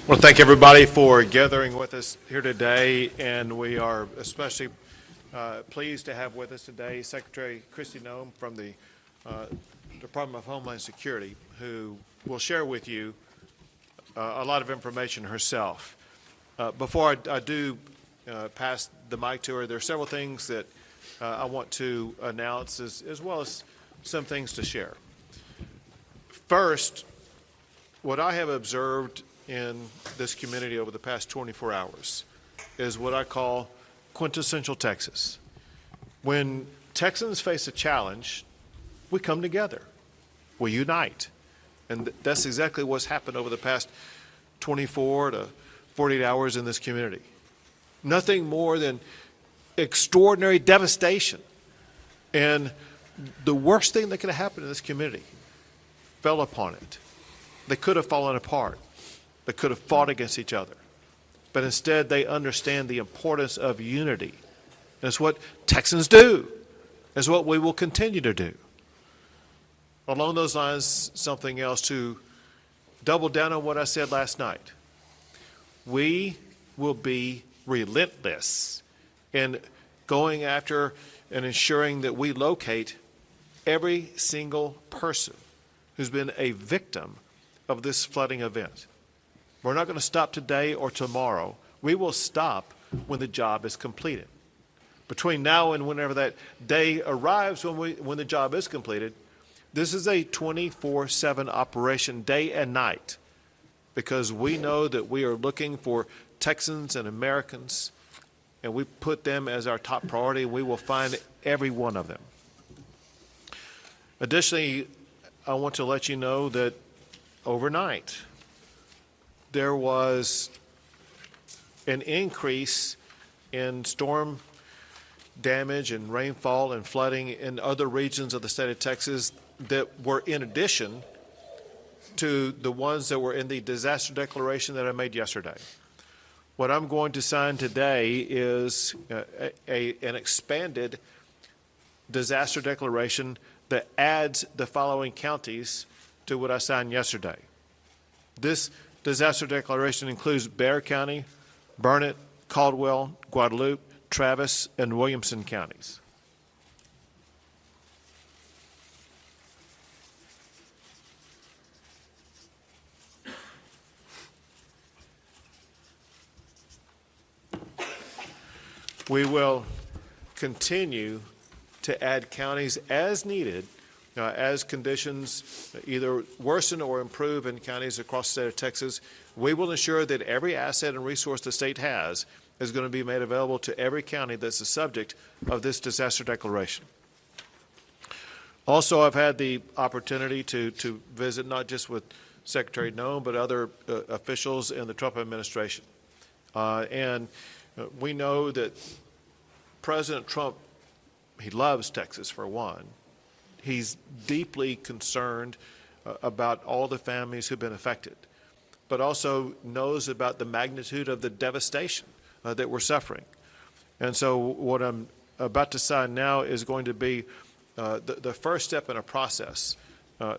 I want to thank everybody for gathering with us here today, and we are especially pleased to have with us today Secretary Kristi Noem from the Department of Homeland Security, who will share with you a lot of information herself. Before I do pass the mic to her, there are several things that I want to announce as well as some things to share. First, what I have observed in this community over the past 24 hours is what I call quintessential Texas. When Texans face a challenge, we come together, we unite. And that's exactly what's happened over the past 24 to 48 hours in this community. Nothing more than extraordinary devastation. And the worst thing that could have happened in this community fell upon it. They could have fallen apart. They could have fought against each other. But instead, they understand the importance of unity. And it's what Texans do. It's what we will continue to do. Along those lines, something else to double down on what I said last night. We will be relentless in going after and ensuring that we locate every single person who's been a victim of this flooding event. We're not going to stop today or tomorrow. We will stop when the job is completed. Between now and whenever that day arrives when the job is completed, this is a 24/7 operation, day and night, because we know that we are looking for Texans and Americans, and we put them as our top priority, and we will find every one of them. Additionally, I want to let you know that overnight, there was an increase in storm damage and rainfall and flooding in other regions of the state of Texas that were in addition to the ones that were in the disaster declaration that I made yesterday. What I'm going to sign today is an expanded disaster declaration that adds the following counties to what I signed yesterday. This disaster declaration includes Bexar County, Burnett, Caldwell, Guadalupe, Travis, and Williamson counties. We will continue to add counties as needed as conditions either worsen or improve in counties across the state of Texas. We will ensure that every asset and resource the state has is going to be made available to every county that's the subject of this disaster declaration. Also, I've had the opportunity to visit not just with Secretary Noem, but other officials in the Trump administration. We know that President Trump, he loves Texas for one. He's deeply concerned about all the families who've been affected, but also knows about the magnitude of the devastation that we're suffering. And so what I'm about to sign now is going to be the first step in a process.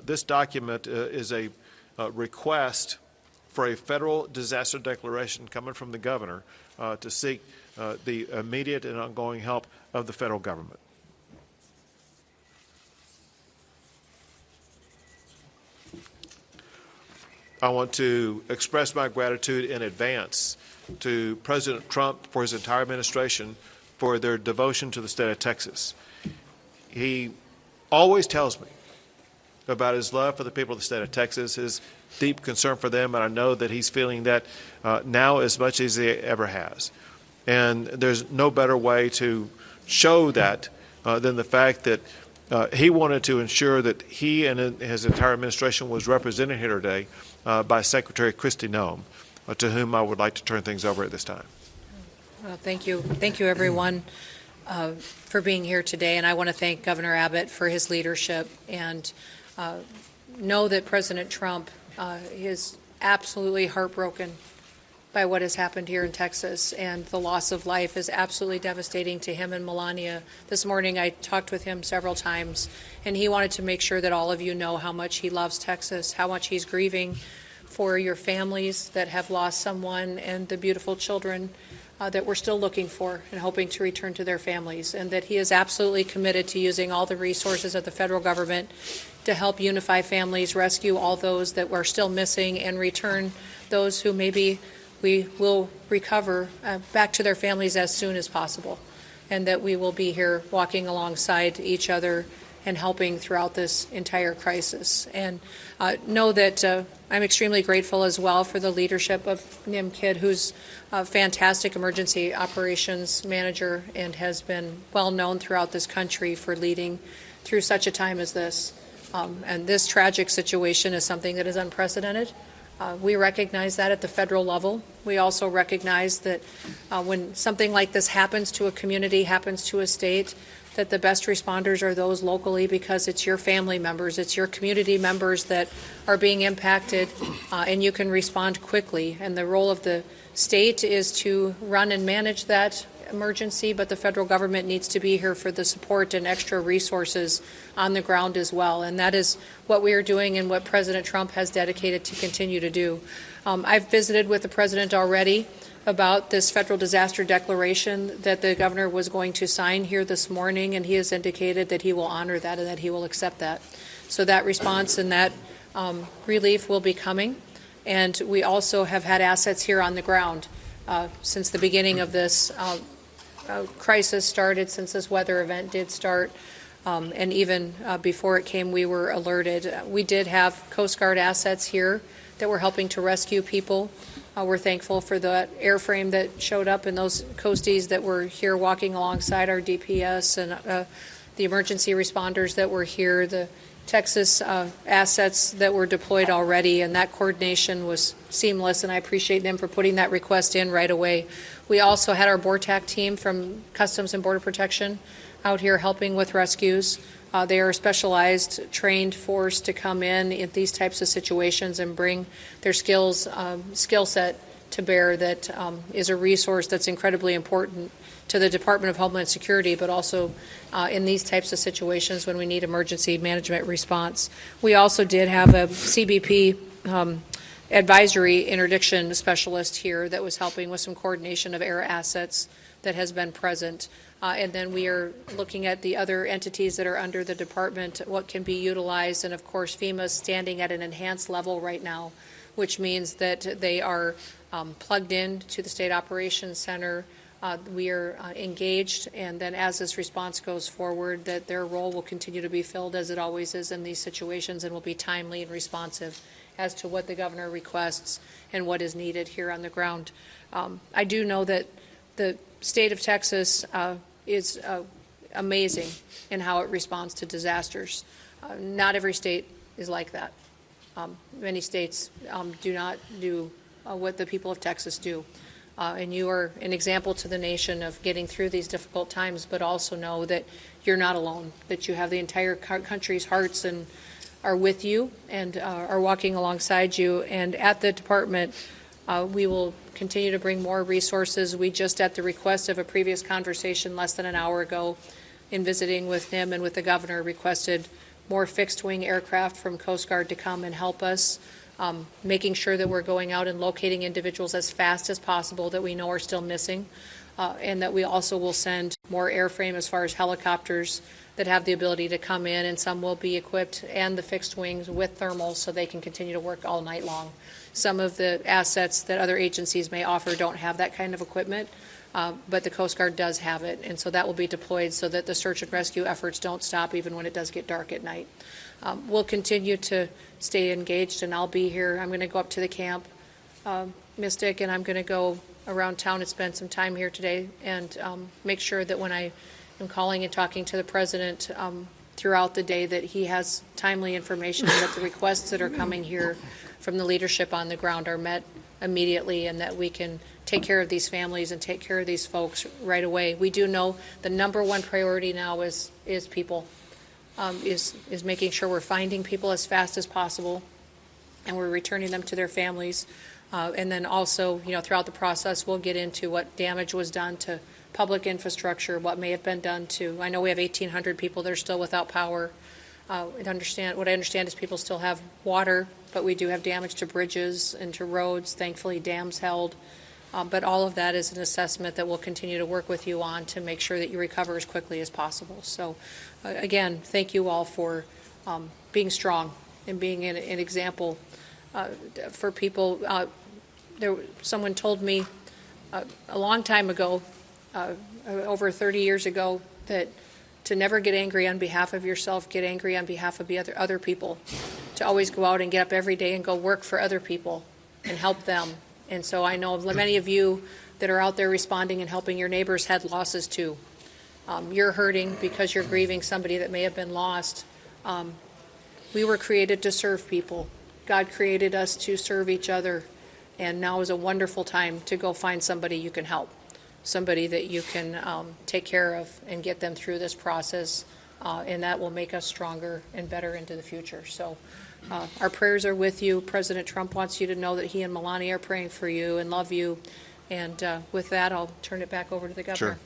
This document is a request for a federal disaster declaration coming from the governor to seek the immediate and ongoing help of the federal government. I want to express my gratitude in advance to President Trump for his entire administration for their devotion to the state of Texas. He always tells me about his love for the people of the state of Texas, his deep concern for them, and I know that he's feeling that now as much as he ever has. And there's no better way to show that than the fact that he wanted to ensure that he and his entire administration was represented here today by Secretary Kristi Noem, to whom I would like to turn things over at this time. Well, thank you. Thank you, everyone, for being here today. And I want to thank Governor Abbott for his leadership, and know that President Trump is absolutely heartbroken by what has happened here in Texas, and the loss of life is absolutely devastating to him and Melania. This morning I talked with him several times, and he wanted to make sure that all of you know how much he loves Texas, how much he's grieving for your families that have lost someone and the beautiful children that we're still looking for and hoping to return to their families, and that he is absolutely committed to using all the resources of the federal government to help unify families, rescue all those that were still missing, and return those who maybe we will recover back to their families as soon as possible, and that we will be here walking alongside each other and helping throughout this entire crisis. And know that I'm extremely grateful as well for the leadership of Nim Kidd, who's a fantastic emergency operations manager and has been well known throughout this country for leading through such a time as this. And this tragic situation is something that is unprecedented. We recognize that at the federal level. We also recognize that when something like this happens to a community, happens to a state, that the best responders are those locally, because it's your family members, it's your community members that are being impacted, and you can respond quickly. And the role of the state is to run and manage that emergency, but the federal government needs to be here for the support and extra resources on the ground as well. And that is what we are doing and what President Trump has dedicated to continue to do. I've visited with the president already about this federal disaster declaration that the governor was going to sign here this morning, and he has indicated that he will honor that and that he will accept that. So that response and that relief will be coming. And we also have had assets here on the ground since the beginning of this crisis started, since this weather event did start, and even before it came, we were alerted. We did have Coast Guard assets here that were helping to rescue people. We're thankful for the airframe that showed up and those coasties that were here walking alongside our DPS, and the emergency responders that were here, the Texas assets that were deployed already, and that coordination was seamless, and I appreciate them for putting that request in right away. We also had our BORTAC team from Customs and Border Protection out here helping with rescues. They are a specialized, trained force to come in these types of situations and bring their skill set to bear. That is a resource that's incredibly important to the Department of Homeland Security, but also in these types of situations when we need emergency management response. We also did have a CBP advisory interdiction specialist here that was helping with some coordination of air assets that has been present. And then we are looking at the other entities that are under the department, what can be utilized. And of course, FEMA is standing at an enhanced level right now, which means that they are plugged in to the State Operations Center. We are engaged, and then as this response goes forward, that their role will continue to be filled as it always is in these situations, and will be timely and responsive as to what the governor requests and what is needed here on the ground. I do know that the state of Texas is amazing in how it responds to disasters. Not every state is like that. Many states do not do what the people of Texas do. And you are an example to the nation of getting through these difficult times, but also know that you're not alone, that you have the entire country's hearts and are with you and are walking alongside you. And at the department, we will continue to bring more resources. We just, at the request of a previous conversation less than an hour ago in visiting with him and with the governor, requested more fixed-wing aircraft from Coast Guard to come and help us, making sure that we're going out and locating individuals as fast as possible that we know are still missing, and that we also will send more airframe as far as helicopters that have the ability to come in, and some will be equipped, and the fixed wings with thermals so they can continue to work all night long. Some of the assets that other agencies may offer don't have that kind of equipment, but the Coast Guard does have it, and so that will be deployed so that the search and rescue efforts don't stop even when it does get dark at night. We'll continue to stay engaged, and I'll be here. I'm going to go up to the camp, Mystic, and I'm going to go around town and spend some time here today and make sure that when I am calling and talking to the president throughout the day, that he has timely information, that the requests that are coming here from the leadership on the ground are met immediately, and that we can take care of these families and take care of these folks right away. We do know the number one priority now is people, is making sure we're finding people as fast as possible and we're returning them to their families. And then also, throughout the process, we'll get into what damage was done to public infrastructure, what may have been done to, I know we have 1,800 people that are still without power. what I understand is people still have water, but we do have damage to bridges and to roads. Thankfully, dams held. But all of that is an assessment that we'll continue to work with you on to make sure that you recover as quickly as possible. So, again, thank you all for being strong and being an example for people. Someone told me a long time ago, over 30 years ago, that to never get angry on behalf of yourself, get angry on behalf of the other people, to always go out and get up every day and go work for other people and help them. And so I know many of you that are out there responding and helping your neighbors had losses too. You're hurting because you're grieving somebody that may have been lost. We were created to serve people. God created us to serve each other. And now is a wonderful time to go find somebody you can help, somebody that you can take care of and get them through this process. And that will make us stronger and better into the future. So our prayers are with you. President Trump wants you to know that he and Melania are praying for you and love you. And with that, I'll turn it back over to the governor.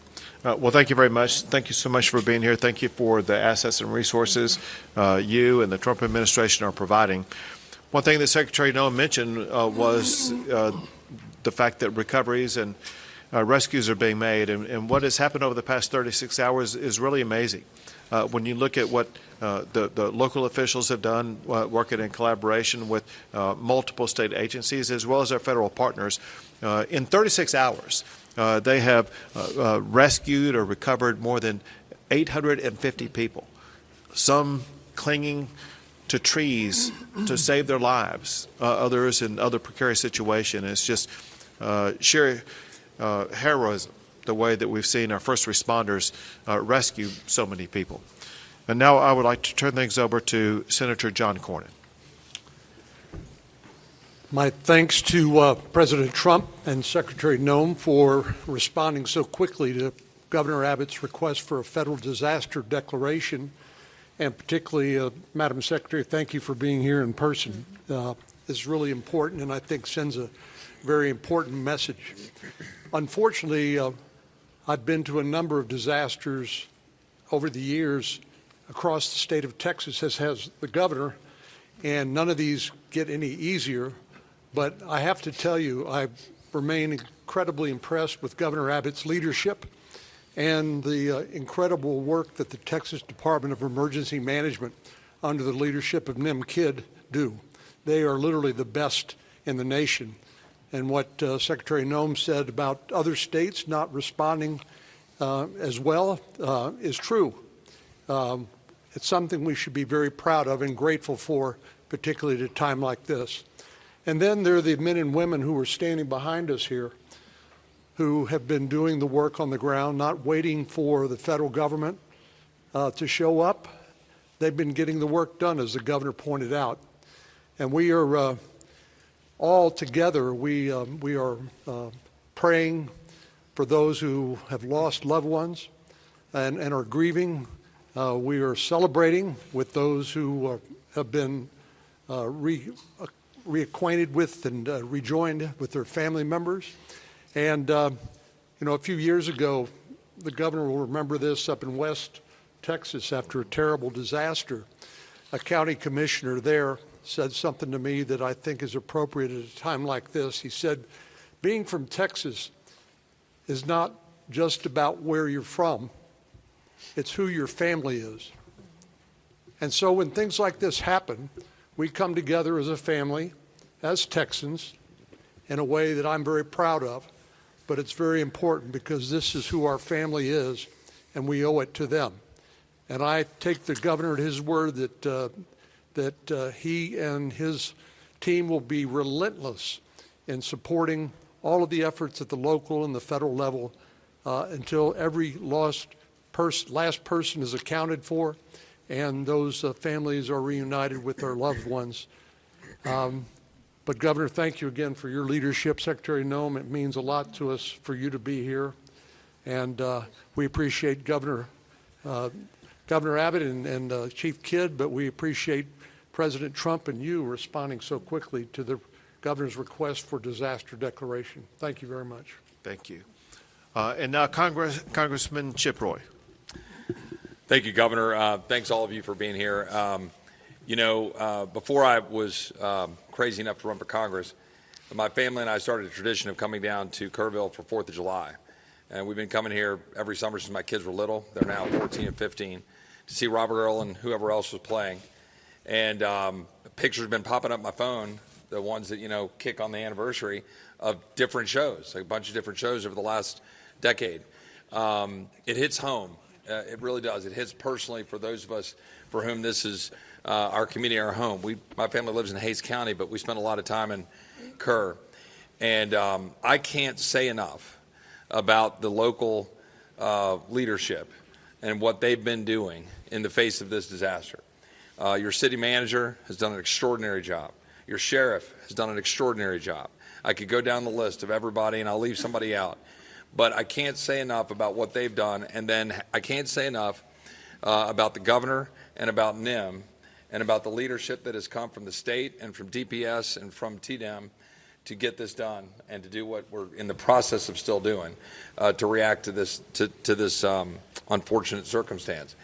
Sure. Well, thank you very much. Thank you so much for being here. Thank you for the assets and resources you and the Trump administration are providing. One thing that Secretary Noem mentioned was the fact that recoveries and rescues are being made. And what has happened over the past 36 hours is really amazing. When you look at what the local officials have done, working in collaboration with multiple state agencies as well as our federal partners, in 36 hours, they have rescued or recovered more than 850 people, some clinging to trees to save their lives, others in other precarious situations. It's just sheer heroism, the way that we've seen our first responders rescue so many people. And now I would like to turn things over to Senator John Cornyn. My thanks to President Trump and Secretary Noem for responding so quickly to Governor Abbott's request for a federal disaster declaration. And particularly, Madam Secretary, thank you for being here in person. It's really important and I think sends a very important message. Unfortunately, I've been to a number of disasters over the years across the state of Texas, as has the governor, and none of these get any easier. But I have to tell you, I remain incredibly impressed with Governor Abbott's leadership and the incredible work that the Texas Department of Emergency Management under the leadership of Nim Kidd do. They are literally the best in the nation. And what Secretary Noem said about other states not responding as well is true. It's something we should be very proud of and grateful for, particularly at a time like this. And then there are the men and women who are standing behind us here who have been doing the work on the ground, not waiting for the federal government to show up. They've been getting the work done, as the governor pointed out. And we are all together, we are praying for those who have lost loved ones and are grieving. We are celebrating with those who have been reacquainted with and rejoined with their family members. And, you know, a few years ago, the governor will remember this, up in West Texas after a terrible disaster, a county commissioner there said something to me that I think is appropriate at a time like this. He said, being from Texas is not just about where you're from, it's who your family is. And so when things like this happen, we come together as a family, as Texans, in a way that I'm very proud of. But it's very important because this is who our family is, and we owe it to them. And I take the governor at his word that he and his team will be relentless in supporting all of the efforts at the local and the federal level until every last person is accounted for and those families are reunited with their loved ones. But Governor, thank you again for your leadership. Secretary Noem, it means a lot to us for you to be here. And we appreciate Governor Abbott and Chief Kidd, but we appreciate President Trump and you responding so quickly to the governor's request for disaster declaration. Thank you very much. Thank you. And now Congressman Chip Roy. Thank you, Governor. Thanks all of you for being here. Before I was crazy enough to run for Congress, my family and I started a tradition of coming down to Kerrville for 4th of July. And we've been coming here every summer since my kids were little. They're now 14 and 15 to see Robert Earl and whoever else was playing. And pictures have been popping up my phone, the ones that, kick on the anniversary of different shows, a bunch of different shows over the last decade. It hits home. It really does. It hits personally for those of us for whom this is our community, our home. My family lives in Hays County, but we spend a lot of time in Kerr. And I can't say enough about the local leadership and what they've been doing in the face of this disaster. Your city manager has done an extraordinary job. Your sheriff has done an extraordinary job. I could go down the list of everybody, and I'll leave somebody out. But I can't say enough about what they've done, and then I can't say enough about the governor and about NIM and about the leadership that has come from the state and from DPS and from TDEM to get this done and to do what we're in the process of still doing to react to this unfortunate circumstance.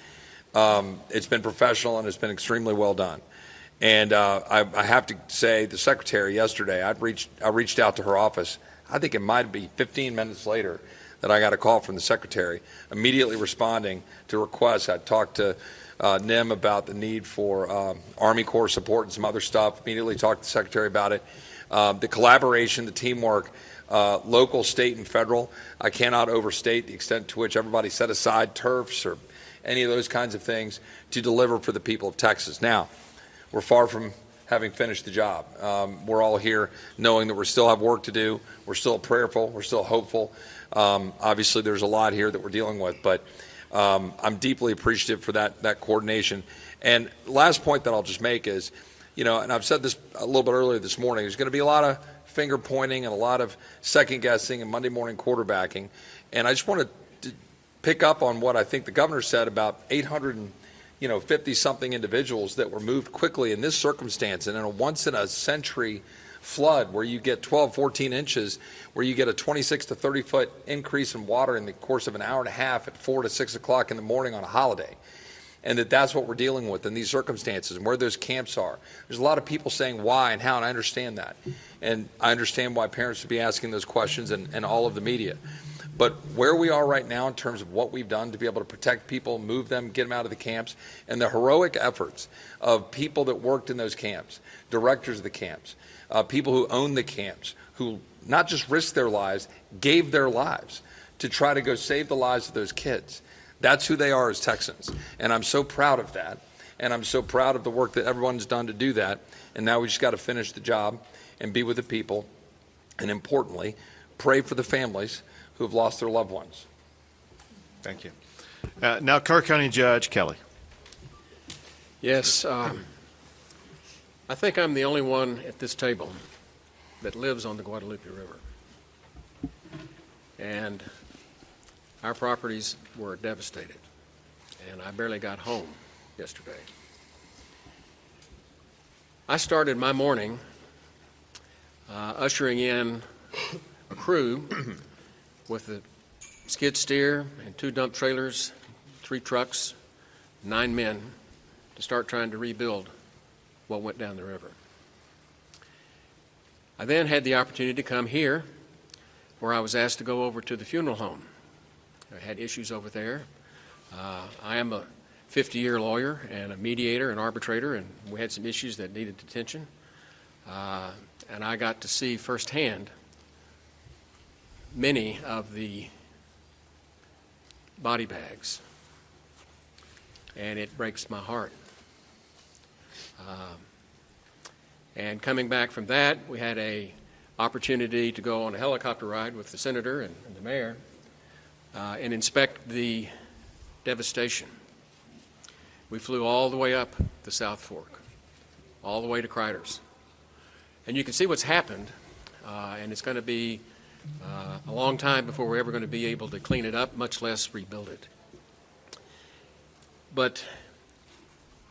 It's been professional and it's been extremely well done. And I have to say, the secretary yesterday, I reached out to her office. I think it might be 15 minutes later that I got a call from the secretary, immediately responding to requests. I talked to NIM about the need for Army Corps support and some other stuff, immediately talked to the secretary about it. The collaboration, the teamwork, local, state, and federal, I cannot overstate the extent to which everybody set aside turfs or any of those kinds of things to deliver for the people of Texas. Now, we're far from having finished the job. We're all here knowing that we still have work to do. We're still prayerful. We're still hopeful. Obviously, there's a lot here that we're dealing with, but I'm deeply appreciative for that coordination. And last point that I'll just make is, and I've said this a little bit earlier this morning, there's going to be a lot of finger pointing and a lot of second guessing and Monday morning quarterbacking. And I just want to pick up on what I think the governor said about 50-something individuals that were moved quickly in this circumstance, and in a once-in-a-century flood where you get 12, 14 inches, where you get a 26 to 30-foot increase in water in the course of an hour and a half at 4 to 6 o'clock in the morning on a holiday, and that's what we're dealing with in these circumstances and where those camps are. There's a lot of people saying why and how, and I understand that. And I understand why parents would be asking those questions and all of the media. But where we are right now in terms of what we've done to be able to protect people, move them, get them out of the camps, and the heroic efforts of people that worked in those camps, directors of the camps, people who own the camps, who not just risked their lives, gave their lives to try to go save the lives of those kids. That's who they are as Texans. And I'm so proud of that. And I'm so proud of the work that everyone's done to do that. And now we just got to finish the job and be with the people. And importantly, pray for the families who have lost their loved ones. Thank you. Now, Kerr County Judge Kelly. Yes, I think I'm the only one at this table that lives on the Guadalupe River. And our properties were devastated, and I barely got home yesterday. I started my morning ushering in a crew with a skid steer and 2 dump trailers, 3 trucks, 9 men to start trying to rebuild what went down the river. I then had the opportunity to come here, where I was asked to go over to the funeral home. I had issues over there. I am a 50-year lawyer and a mediator and arbitrator, and we had some issues that needed attention. And I got to see firsthand many of the body bags, and it breaks my heart. And coming back from that, we had an opportunity to go on a helicopter ride with the senator and the mayor and inspect the devastation. We flew all the way up the South Fork, all the way to Criders. And you can see what's happened, and it's going to be a long time before we're ever going to be able to clean it up, much less rebuild it. But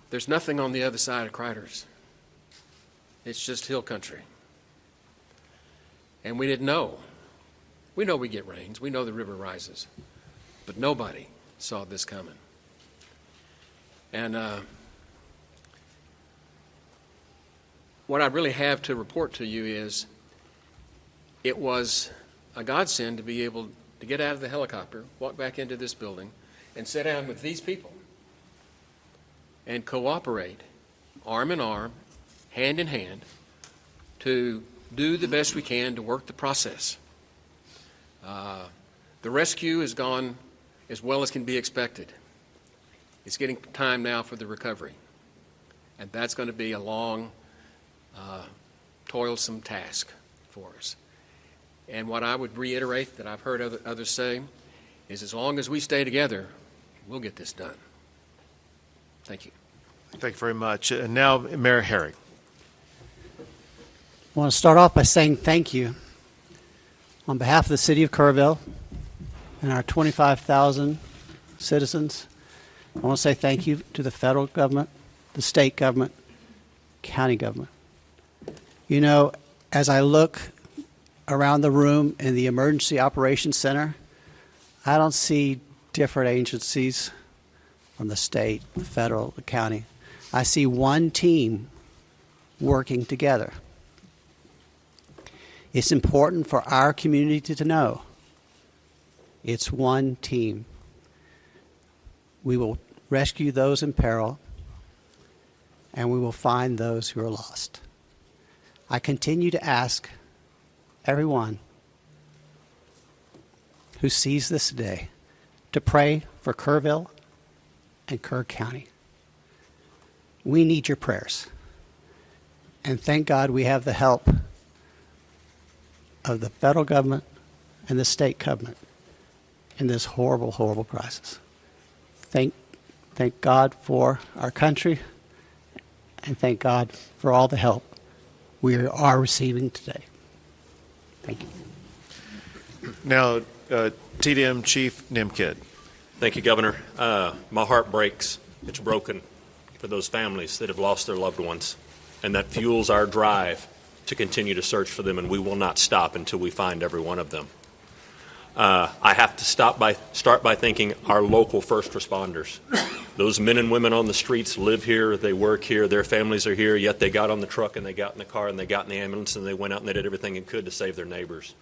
there's nothing on the other side of Criders. It's just hill country. And we didn't know. We know we get rains. We know the river rises. But nobody saw this coming. And what I really have to report to you is it was a godsend to be able to get out of the helicopter, walk back into this building, and sit down with these people and cooperate, arm in arm, hand in hand, to do the best we can to work the process. The rescue has gone as well as can be expected. It's getting time now for the recovery, and that's going to be a long, toilsome task for us. And what I would reiterate that I've heard others say is as long as we stay together, we'll get this done. Thank you. Thank you very much. And now, Mayor Herring. I want to start off by saying thank you on behalf of the city of Kerrville and our 25,000 citizens. I want to say thank you to the federal government, the state government, county government. You know, as I look around the room in the Emergency Operations Center, I don't see different agencies from the state, the federal, the county. I see one team working together. It's important for our community to know it's one team. We will rescue those in peril, and we will find those who are lost. I continue to ask everyone who sees this today to pray for Kerrville and Kerr County. We need your prayers. And thank God we have the help of the federal government and the state government in this horrible, horrible crisis. Thank God for our country, and thank God for all the help we are receiving today. Thank you. Now, TDM Chief Nimkid. Thank you, Governor. My heart breaks. It's broken for those families that have lost their loved ones, and that fuels our drive to continue to search for them, and we will not stop until we find every one of them. I have to start by thanking our local first responders. Those men and women on the streets live here, they work here, their families are here, yet they got on the truck and they got in the car and they got in the ambulance and they went out and they did everything they could to save their neighbors.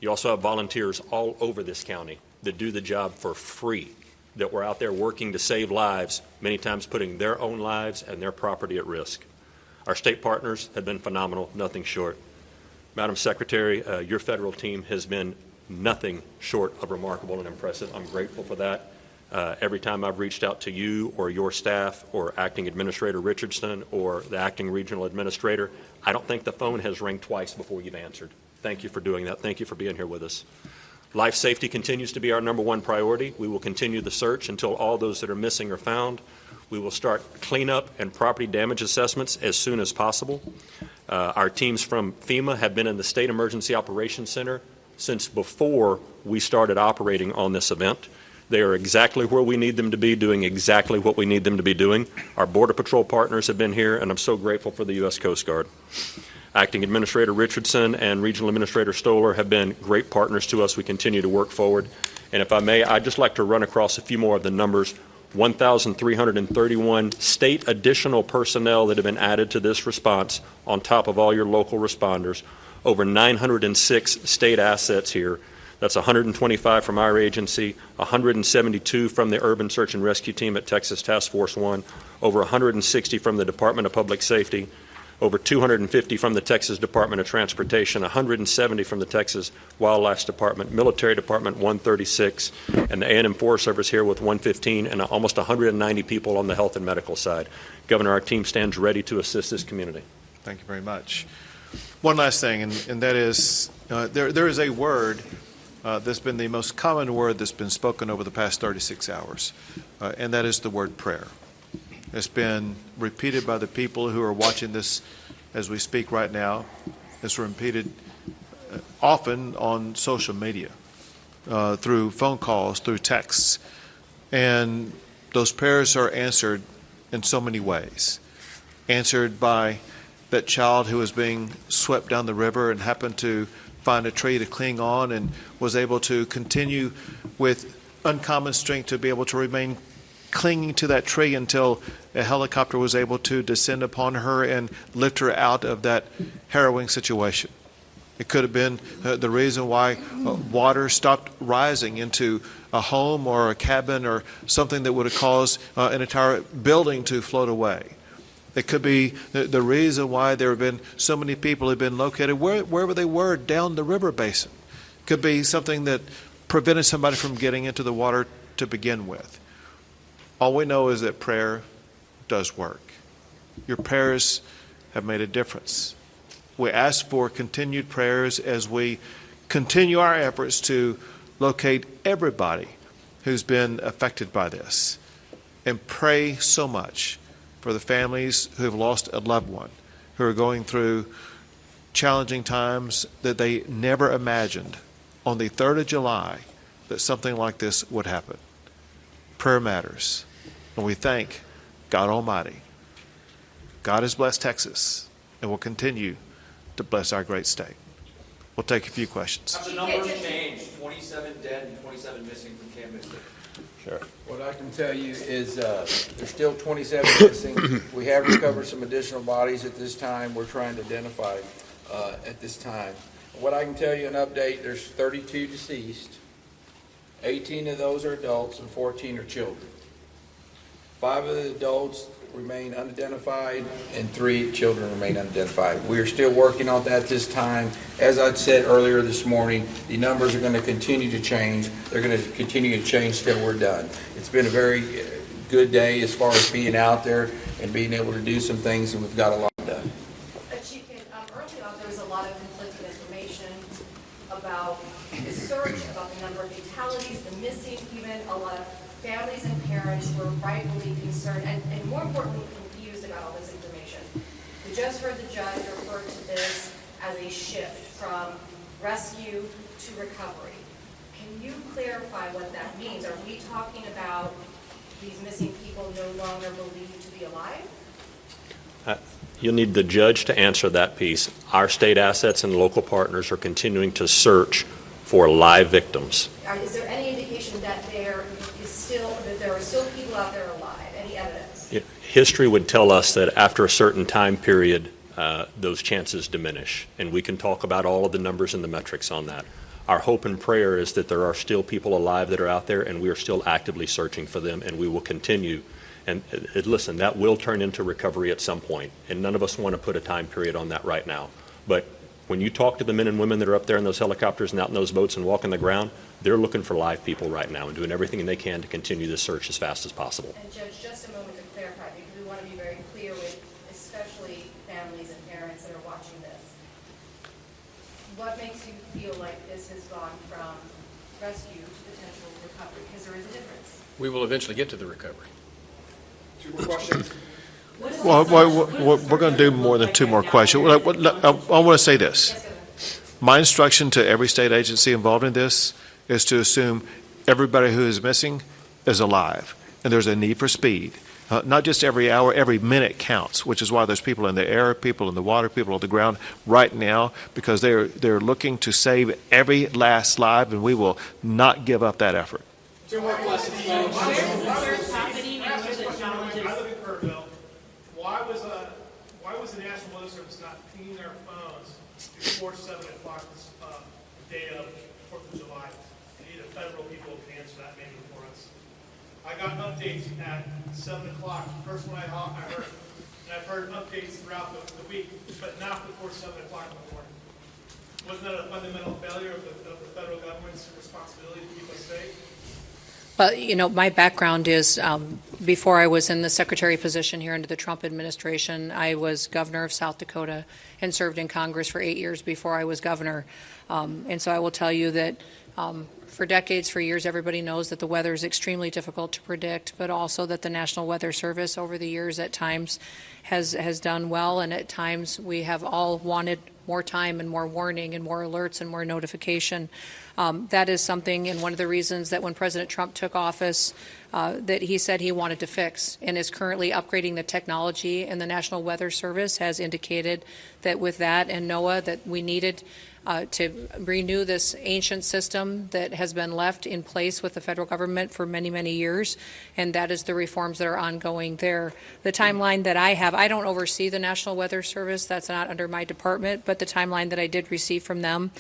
You also have volunteers all over this county that do the job for free, that were out there working to save lives, many times putting their own lives and their property at risk. Our state partners have been phenomenal, nothing short. Madam Secretary, your federal team has been nothing short of remarkable and impressive. I'm grateful for that. Every time I've reached out to you or your staff or Acting Administrator Richardson or the Acting Regional Administrator, I don't think the phone has rang twice before you've answered. Thank you for doing that. Thank you for being here with us. Life safety continues to be our #1 priority. We will continue the search until all those that are missing are found. We will start cleanup and property damage assessments as soon as possible. Our teams from FEMA have been in the State Emergency Operations Center since before we started operating on this event. They are exactly where we need them to be, doing exactly what we need them to be doing. Our Border Patrol partners have been here, and I'm so grateful for the U.S. Coast Guard. Acting Administrator Richardson and Regional Administrator Stoller have been great partners to us. We continue to work forward. And if I may, I'd just like to run across a few more of the numbers. 1,331 state additional personnel that have been added to this response on top of all your local responders. Over 906 state assets here. That's 125 from our agency, 172 from the Urban Search and Rescue Team at Texas Task Force 1, over 160 from the Department of Public Safety, over 250 from the Texas Department of Transportation, 170 from the Texas Wildlife Department, Military Department 136, and the A&M Forest Service here with 115, and almost 190 people on the health and medical side. Governor, our team stands ready to assist this community. Thank you very much. One last thing, and that is there is a word that's been the most common word that's been spoken over the past 36 hours, and that is the word prayer. It's been repeated by the people who are watching this as we speak right now. It's repeated often on social media, through phone calls, through texts. And those prayers are answered in so many ways. Answered by that child who was being swept down the river and happened to find a tree to cling on and was able to continue with uncommon strength to be able to remain clinging to that tree until a helicopter was able to descend upon her and lift her out of that harrowing situation. It could have been the reason why water stopped rising into a home or a cabin or something that would have caused an entire building to float away. It could be the reason why there have been so many people who have been located wherever they were down the river basin. It could be something that prevented somebody from getting into the water to begin with. All we know is that prayer does work. Your prayers have made a difference. We ask for continued prayers as we continue our efforts to locate everybody who's been affected by this, and pray so much for the families who have lost a loved one, who are going through challenging times that they never imagined on the 3rd of July that something like this would happen. Prayer matters, and we thank God Almighty. God has blessed Texas and will continue to bless our great state. We'll take a few questions. Have the numbers changed? 27 dead and 27 missing from Camden City. Sure. What I can tell you is there's still 27 missing. We have recovered some additional bodies at this time. We're trying to identify at this time. What I can tell you, an update, there's 32 deceased. 18 of those are adults and 14 are children. 5 of the adults remain unidentified and 3 children remain unidentified. We are still working on that this time. As I said earlier this morning, the numbers are going to continue to change. They're going to continue to change till we're done. It's been a very good day as far as being out there and being able to do some things, and we've got a lot done. Chief, early on there was a lot of conflicting information about the search, about the number of fatalities, the missing, even a lot of families and parents were rightfully concerned and more importantly confused about all this information. We just heard the judge refer to this as a shift from rescue to recovery. Can you clarify what that means? Are we talking about these missing people no longer believed to be alive? You'll need the judge to answer that piece. Our state assets and local partners are continuing to search for live victims. Is there any indication that there are still people out there alive? Any evidence? History would tell us that after a certain time period, those chances diminish, and we can talk about all of the numbers and the metrics on that. Our hope and prayer is that there are still people alive that are out there, and we are still actively searching for them, and we will continue. And listen, that will turn into recovery at some point, and none of us want to put a time period on that right now. But when you talk to the men and women that are up there in those helicopters and out in those boats and walking the ground, they're looking for live people right now and doing everything they can to continue this search as fast as possible. And Judge, just a moment to clarify, because we want to be very clear with especially families and parents that are watching this. What makes you feel like this has gone from rescue to potential recovery? Because there is a difference. We will eventually get to the recovery. 2 more questions. Well, we're going to do more than 2 more questions. I want to say this. My instruction to every state agency involved in this is to assume everybody who is missing is alive, and there's a need for speed. Not just every hour, every minute counts, which is why there's people in the air, people in the water, people on the ground right now, because they're looking to save every last life, and we will not give up that effort. 2 more questions. Why was the National Weather Service not pinging their phones before 7 o'clock this day of 4th of July? Either federal people can answer that maybe for us. I got updates at 7 o'clock. First one I heard. And I've heard updates throughout the week, but not before 7 o'clock in the morning. Wasn't that a fundamental failure of the federal government's responsibility to keep us safe? Well, my background is before I was in the secretary position here under the Trump administration, I was governor of South Dakota and served in Congress for 8 years before I was governor. And so I will tell you that for decades, for years, everybody knows that the weather is extremely difficult to predict, but also that the National Weather Service over the years at times has done well, and at times we have all wanted more time and more warning and more alerts and more notification. That is something, and one of the reasons that when President Trump took office, that he said he wanted to fix, and is currently upgrading the technology, and the National Weather Service has indicated that with that and NOAA that we needed to renew this ancient system that has been left in place with the federal government for many, many years, and that is the reforms that are ongoing there. The timeline that I have, I don't oversee the National Weather Service, that's not under my department, but the timeline that I did receive from them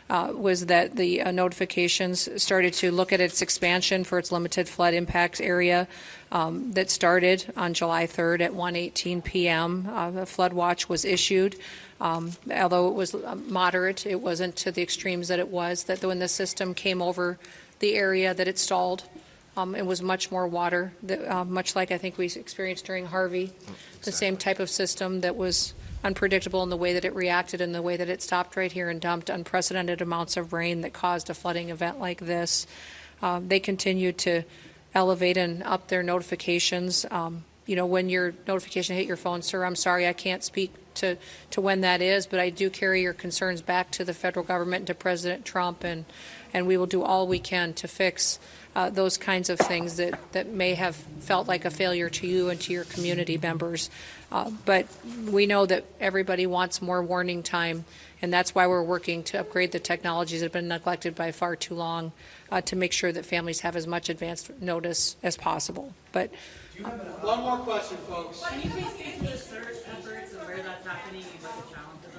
was that the notifications started to look at its expansion for its limited flood impact area that started on July 3rd at 1:18 p.m. The flood watch was issued. Although it was moderate, it wasn't to the extremes that it was, that when the system came over the area that it stalled, it was much more water, much like I think we experienced during Harvey, the same type of system that was unpredictable in the way that it reacted and the way that it stopped right here and dumped unprecedented amounts of rain that caused a flooding event like this. They continue to elevate and up their notifications. When your notification hit your phone, sir, I'm sorry, I can't speak to when that is, but I do carry your concerns back to the federal government and to President Trump, and we will do all we can to fix those kinds of things that may have felt like a failure to you and to your community members. But we know that everybody wants more warning time, and that's why we're working to upgrade the technologies that have been neglected by far too long to make sure that families have as much advanced notice as possible. But one more question, folks. Can you please speak to the search efforts and where that's happening and what the challenges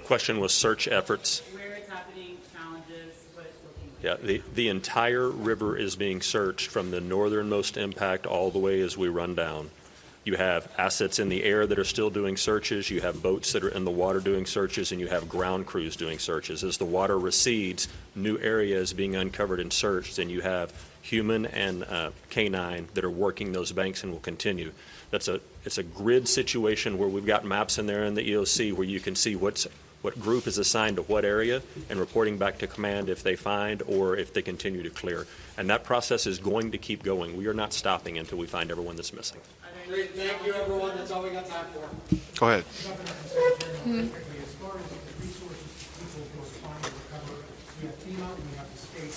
are? Question was search efforts. Where it's happening, challenges, what it's looking like. Yeah, the entire river is being searched from the northernmost impact all the way as we run down. You have assets in the air that are still doing searches, you have boats that are in the water doing searches, and you have ground crews doing searches. As the water recedes, new areas being uncovered and searched, and you have human and canine that are working those banks and will continue. It's a grid situation where we've got maps in there in the EOC where you can see what group is assigned to what area and reporting back to command if they find or if they continue to clear. And that process is going to keep going. We are not stopping until we find everyone that's missing. Great, thank you, everyone. That's all we got time for. Go ahead. As far as the resources people who are trying to recover, we have FEMA and we have the state.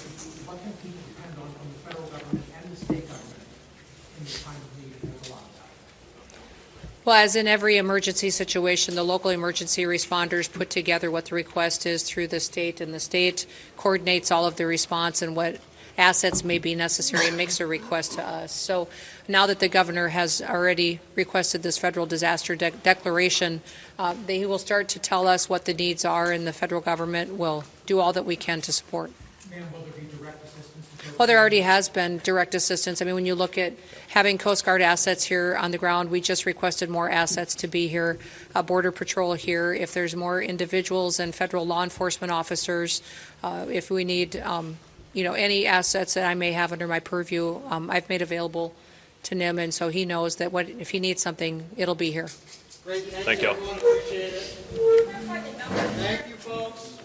What can people depend on from the federal government and the state government in this time of need? There's a lot of that. Well, as in every emergency situation, the local emergency responders put together what the request is through the state, and the state coordinates all of the response and what assets may be necessary and makes a request to us. So now that the governor has already requested this federal disaster declaration, he will start to tell us what the needs are, and the federal government will do all that we can to support. Ma'am, will there be direct assistance? Well, there already has been direct assistance. I mean, when you look at having Coast Guard assets here on the ground, we just requested more assets to be here, Border Patrol here. If there's more individuals and federal law enforcement officers, if we need any assets that I may have under my purview, I've made available to NIM, and so he knows that if he needs something, it'll be here. Great, Thank you. Everyone. Appreciate it. Thank you, folks.